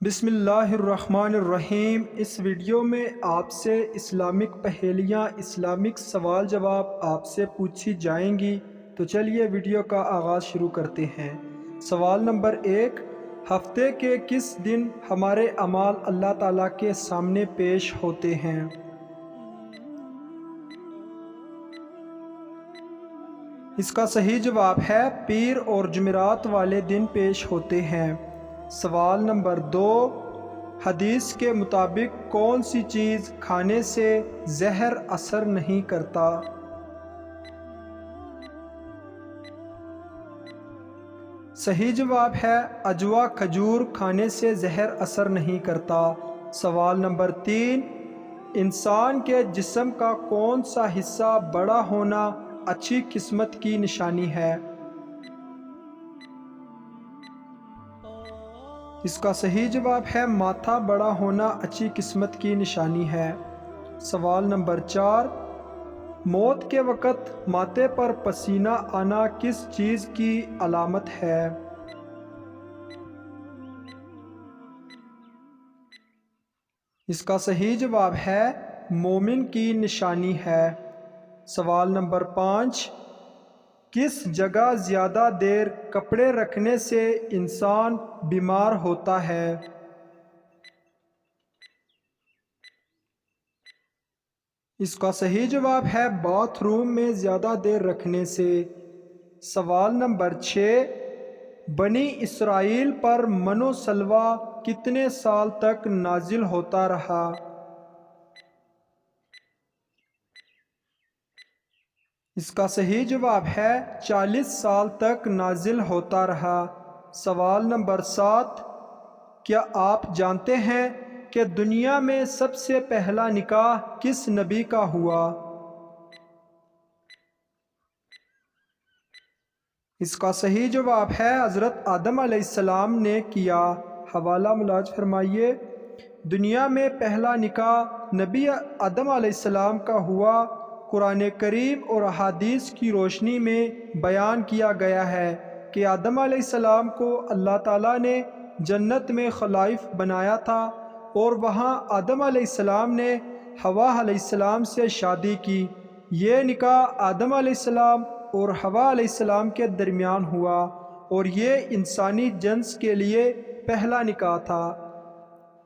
بسم اللہ الرحمن الرحیم۔ اس ویڈیو میں آپ سے اسلامک پہیلیاں، اسلامک سوال جواب آپ سے پوچھی جائیں گی۔ تو چلیے ویڈیو کا آغاز شروع کرتے ہیں۔ سوال نمبر 1، ہفتے کے کس دن ہمارے اعمال اللہ تعالیٰ کے سامنے پیش ہوتے ہیں؟ اس کا صحیح جواب ہے پیر اور جمعرات والے دن پیش ہوتے ہیں۔ سوال نمبر 2، حدیث کے مطابق کون سی چیز کھانے سے زہر اثر نہیں کرتا؟ صحیح جواب ہے عجوا کھجور کھانے سے زہر اثر نہیں کرتا۔ سوال نمبر 3، انسان کے جسم کا کون سا حصہ بڑا ہونا اچھی قسمت کی نشانی ہے؟ اس کا صحیح جواب ہے ماتھا بڑا ہونا اچھی قسمت کی نشانی ہے۔ سوال نمبر 4، موت کے وقت ماتھے پر پسینہ آنا کس چیز کی علامت ہے؟ اس کا صحیح جواب ہے مومن کی نشانی ہے۔ سوال نمبر 5، کس جگہ زیادہ دیر کپڑے رکھنے سے انسان بیمار ہوتا ہے؟ اس کا صحیح جواب ہے باتھ روم میں زیادہ دیر رکھنے سے۔ سوال نمبر 6، بنی اسرائیل پر من و سلویٰ کتنے سال تک نازل ہوتا رہا؟ اس کا صحیح جواب ہے 40 سال تک نازل ہوتا رہا۔ سوال نمبر 7، کیا آپ جانتے ہیں کہ دنیا میں سب سے پہلا نکاح کس نبی کا ہوا؟ اس کا صحیح جواب ہے حضرت آدم علیہ السلام نے کیا۔ حوالہ ملاحظہ فرمائیے، دنیا میں پہلا نکاح نبی آدم علیہ السلام کا ہوا۔ قرآن کریم اور احادیث کی روشنی میں بیان کیا گیا ہے کہ آدم علیہ السلام کو اللہ تعالیٰ نے جنت میں خلائف بنایا تھا اور وہاں آدم علیہ السلام نے حوا علیہ السلام سے شادی کی۔ یہ نکاح آدم علیہ السلام اور حوا علیہ السلام کے درمیان ہوا اور یہ انسانی جنس کے لیے پہلا نکاح تھا۔